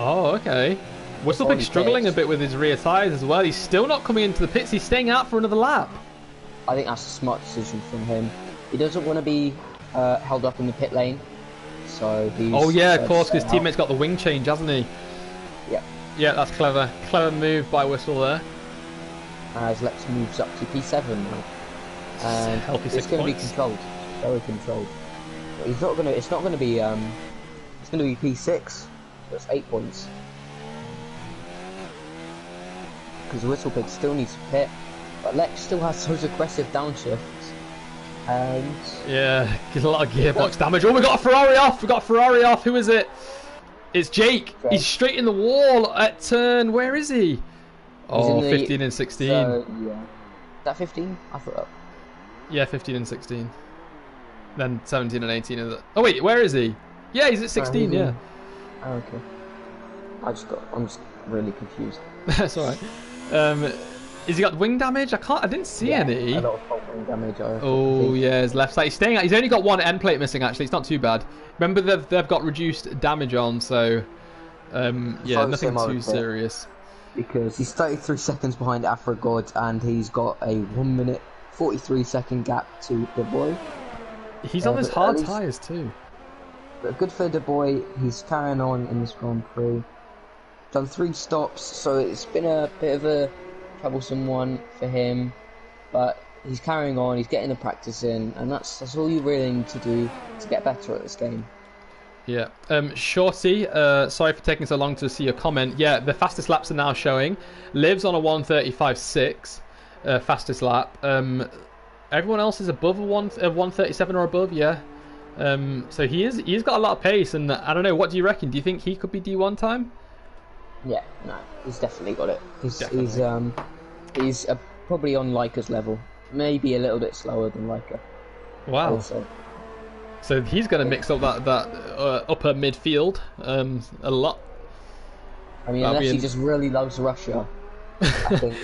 Oh, okay. Whistlepig's struggling a bit with his rear tyres as well. He's still not coming into the pits. He's staying out for another lap. I think that's a smart decision from him. He doesn't want to be held up in the pit lane, so he's... Oh yeah, of course, because his teammate's got the wing change, hasn't he? Yeah. Yeah, that's clever. Clever move by Whistle there. As Lex moves up to P7 now. And it's going to be controlled. Very controlled. But he's not going to... It's not going to be... It's going to be P6. That's 8 points. Because Whistlepig still needs to pit, but Lex still has those aggressive downshifts. And yeah, get a lot of gearbox damage. Oh, we got a Ferrari off! We got a Ferrari off. Who is it? It's Jake. He's straight in the wall at turn. Where is he? Oh, 15 and 16. So, yeah. that 15? I thought. Yeah, 15 and 16. Then 17 and 18. Oh wait, where is he? Yeah, he's at 16. Yeah. Oh, okay. I'm just really confused. That's all right. Has he got wing damage? I didn't see any. A lot of fault wing damage. Oh yeah, his left side. He's staying. He's only got one end plate missing. Actually, it's not too bad. Remember they've got reduced damage on, so yeah, nothing too serious. Because he's 33 seconds behind Afrogod, and he's got a 1 minute 43-second gap to the boy. He's on his hard tyres too. But good for the boy. He's carrying on in this Grand Prix. Done 3 stops, so it's been a bit of a troublesome one for him. But he's carrying on. He's getting the practice in, and that's all you really need to do to get better at this game. Yeah. Shorty, sorry for taking so long to see your comment. Yeah, the fastest laps are now showing. Lives on a 1:35.6 fastest lap. Everyone else is above a 1:37 or above. Yeah. So he's got a lot of pace, and I don't know. What do you reckon? Do you think he could be D1 time? Yeah, no, he's definitely got it. He's probably on Leica's level, maybe a little bit slower than Leica. Wow. Also. So he's going to mix up that upper midfield a lot. I mean, unless he just really loves Russia. I think.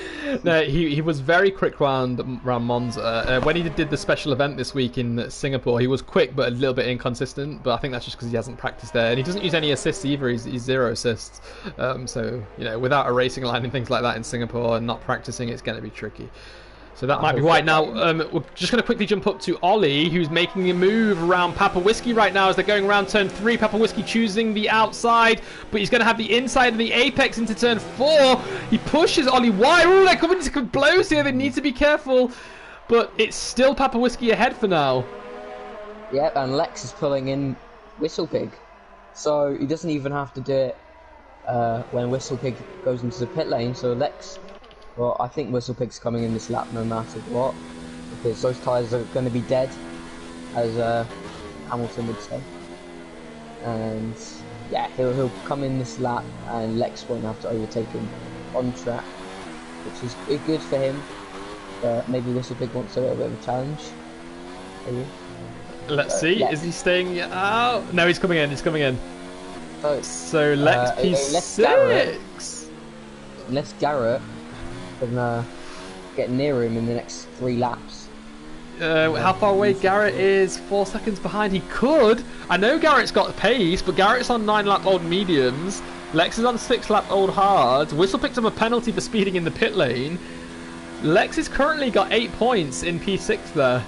No, he was very quick round Monza. When he did the special event this week in Singapore, he was quick but a little bit inconsistent. But I think that's just because he hasn't practiced there, and he doesn't use any assists either. He's 0 assists. So without a racing line and things like that in Singapore and not practicing, it's going to be tricky. So that might be why. Now, we're just going to quickly jump up to Ollie, who's making a move around Papa Whiskey right now as they're going around turn 3. Papa Whiskey choosing the outside, but he's going to have the inside of the apex into turn 4. He pushes Ollie wide. Oh, they're coming to blows here. They need to be careful, but it's still Papa Whiskey ahead for now. Yep, and Lex is pulling in Whistlepig, so he doesn't even have to do it when Whistlepig goes into the pit lane. So Lex... Well, I think Whistlepig's coming in this lap no matter what, because those tyres are going to be dead, as Hamilton would say. And yeah, he'll come in this lap, and Lex won't have to overtake him on track, which is good for him. But maybe Whistlepig wants a little bit of a challenge. Maybe. Let's see. Lex. Is he staying out? No, he's coming in. He's coming in. So Lex P6. Les Garrett can get near him in the next 3 laps. How far away Garrett is? 4 seconds behind. He could. I know Garrett's got pace, but Garrett's on 9-lap old mediums. Lex is on 6-lap old hards. Whistle picked up a penalty for speeding in the pit lane. Lex has currently got 8 points in P6 there.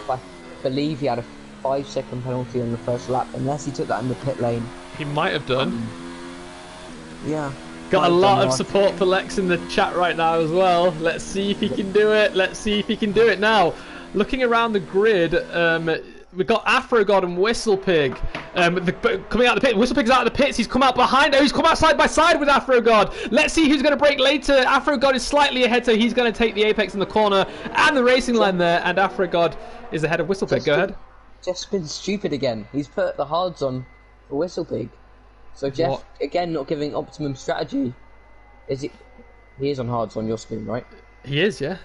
I believe he had a 5-second penalty on the first lap, unless he took that in the pit lane. He might have done. Yeah. Got a lot of support for Lex in the chat right now as well. Let's see if he can do it. Let's see if he can do it now. Looking around the grid, we've got Afrogod and Whistlepig coming out of the pit. Whistlepig's out of the pits. He's come out behind. Oh, he's come out side by side with Afrogod. Let's see who's going to break later. Afrogod is slightly ahead, so he's going to take the apex in the corner and the racing line there. And Afrogod is ahead of Whistlepig. Go ahead. Jeff's been stupid again. He's put the hards on for Whistlepig. So Jeff, again, not giving optimum strategy. He is on hards on your screen, right? He is, yeah.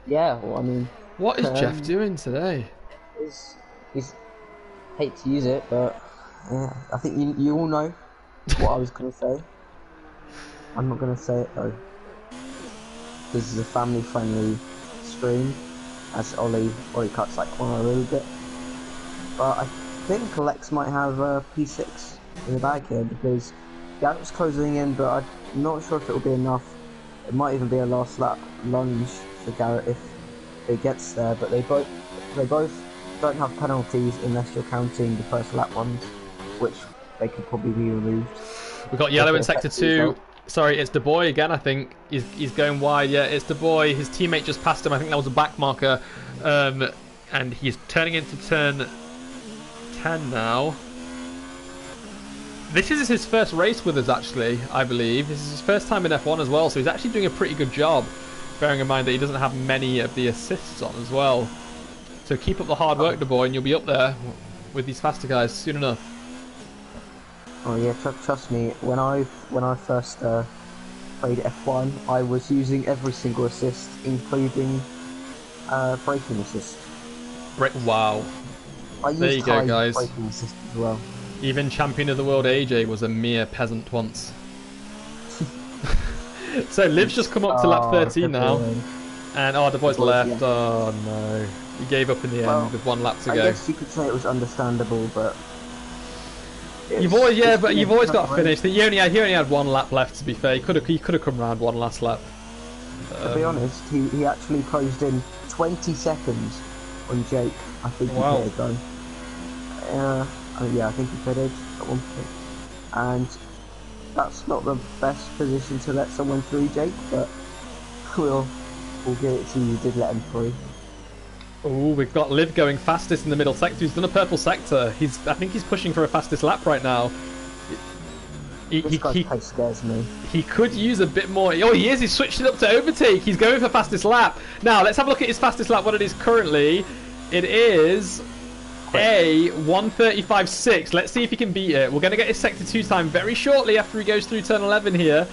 Yeah, well, I mean... What is Jeff doing today? He's hate to use it, but yeah, I think you all know what I was going to say. I'm not going to say it though. This is a family-friendly stream, as Ollie cuts that corner a little bit. But I think Lex might have P6 in the bag here, because Garrett's closing in, but I'm not sure if it will be enough. It might even be a last lap lunge for Garrett if it gets there, but they both don't have penalties unless you're counting the first lap ones, which they could probably be removed. We've got yellow in sector 2. Sorry, it's the boy again. I think he's going wide. Yeah, it's the boy. His teammate just passed him. I think that was a back marker, and he's turning into turn 10 now. This is his first race with us, actually, I believe. This is his first time in F1 as well, so he's actually doing a pretty good job, bearing in mind that he doesn't have many of the assists on as well. So keep up the hard work, the boy, and you'll be up there with these faster guys soon enough. Oh yeah, trust me. When I first played F1, I was using every single assist, including braking assist. Wow. I There you used go, high guys. braking assist as well. Even champion of the world AJ was a mere peasant once. So Liv's just come up to lap 13 now. And Du Bois left. Yeah. Oh no. He gave up in the end with 1 lap to go. I guess you could say it was understandable, but you've always got to finish. He only had 1 lap left. To be fair, he could have come round 1 last lap. To be honest, he actually closed in 20 seconds on Jake. I think he could have done. Yeah, I think he could have at one point. And that's not the best position to let someone through, Jake, but we'll give it to you. You did let him through. Oh, we've got Liv going fastest in the middle sector. He's done a purple sector. I think he's pushing for a fastest lap right now. This guy's pace scares me. He could use a bit more. Oh, he is. He's switched it up to overtake. He's going for fastest lap. Now, let's have a look at his fastest lap, what it is currently. It is a 1:35.6. Let's see if he can beat it. We're going to get his sector 2 time very shortly after he goes through turn 11 here.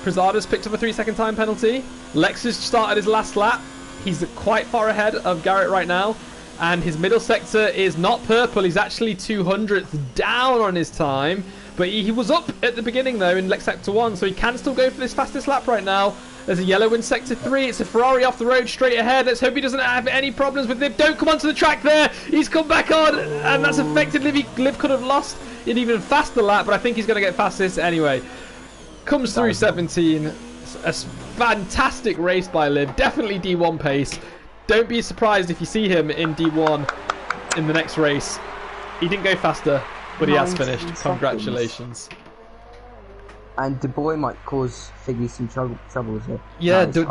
Prizada's picked up a 3-second time penalty. Lex has started his last lap. He's quite far ahead of Garrett right now. And his middle sector is not purple. He's actually 200th down on his time. But he was up at the beginning, though, in Lex Sector 1, so he can still go for this fastest lap right now. There's a yellow in Sector 3. It's a Ferrari off the road straight ahead. Let's hope he doesn't have any problems with Liv. Don't come onto the track there. He's come back on, and that's affected Liv. Liv could have lost an even faster lap, but I think he's going to get fastest anyway. Comes through 17. A fantastic race by Liv. Definitely D1 pace. Don't be surprised if you see him in D1 in the next race. He didn't go faster, but he has finished. Congratulations. And Du Bois might cause Figgy some troubles here. Yeah, Du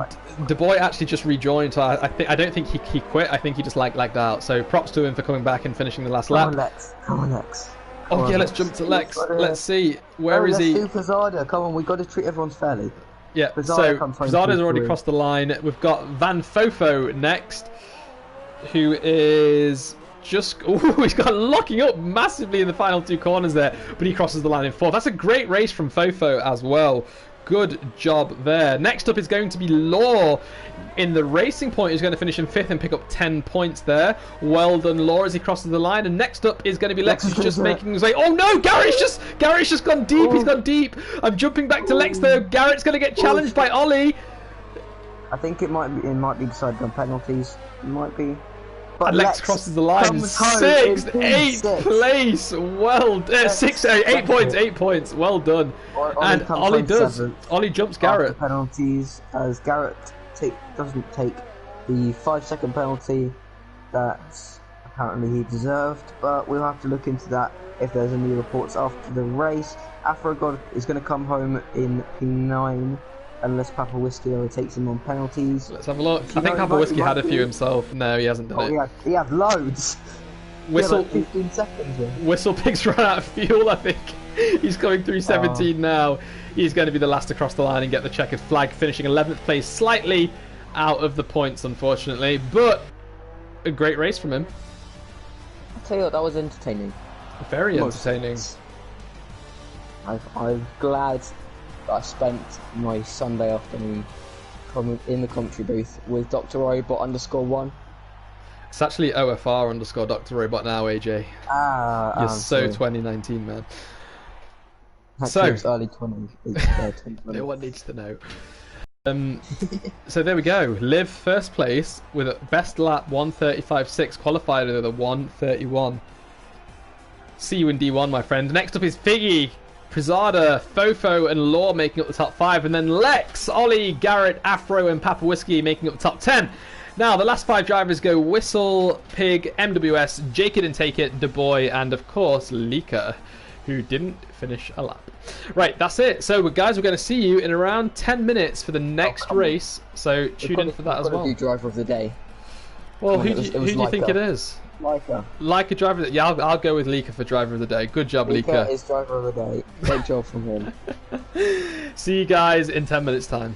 Bois actually just rejoined, so I don't think he quit. I think he just lagged out. So props to him for coming back and finishing the last lap. Come on, Lex. Come on, Lex. Oh yeah, let's jump to Lex. Let's see. Where is he? Let's do Pizzada. Come on, we've got to treat everyone fairly. Yeah, so Pizzada's already crossed the line. We've got Van Fofo next, who is just... Oh, he's got locking up massively in the final 2 corners there, but he crosses the line in 4th. That's a great race from Fofo as well. Good job there. Next up is going to be Law in the Racing Point. He's going to finish in 5th and pick up 10 points there. Well done, Law, as he crosses the line. And next up is going to be Lex, who's just making his way. Oh no, Garrett's just gone deep. He's gone deep. I'm jumping back to Lex though. Garrett's going to get challenged by Ollie. I think it might be decided on penalties. It might be. But and Lex crosses the line. 6th, 8th place. Well done. 8 points. 8 points. Well done. And Ollie does. Ollie jumps Garrett. Penalties as Garrett doesn't take the 5-second penalty that apparently he deserved. But we'll have to look into that if there's any reports after the race. Afrogod is going to come home in P9. Unless Papa Whiskey overtakes him on penalties. Let's have a look. I think Papa Whiskey had a few himself. No, he hasn't done it. He had loads. Whistle. Like 15 seconds. Whistle Pig's run out of fuel, I think. He's coming through 17 now. He's going to be the last to cross the line and get the checkered flag, finishing 11th place, slightly out of the points, unfortunately. But a great race from him. I'll tell you what, that was entertaining. Very entertaining. I'm glad I spent my Sunday afternoon in the commentary booth with Dr. Robot _1. It's actually OFR _ Dr. Robot now, AJ. You're so 2019, man. Actually, so early 20. No one needs to know. So there we go. Liv first place with a best lap 1:35.6, qualified with a 1:31. See you in D1, my friend. Next up is Figgy, Pizzada, Fofo and Law making up the top 5, and then Lex, Ollie, Garrett, Afro and Papa Whiskey making up the top 10. Now the last 5 drivers go Whistle, Pig, MWS, Jake It and Take It, Du Bois, and of course Lika, who didn't finish a lap. Right, that's it. So guys, we're going to see you in around 10 minutes for the next race, so tune in for that as well. Do driver of the day. Well, who do you think it is? Lika driver. Yeah, I'll go with Lika for driver of the day. Good job, Lika. Lika is driver of the day. Great job from him. See you guys in 10 minutes time.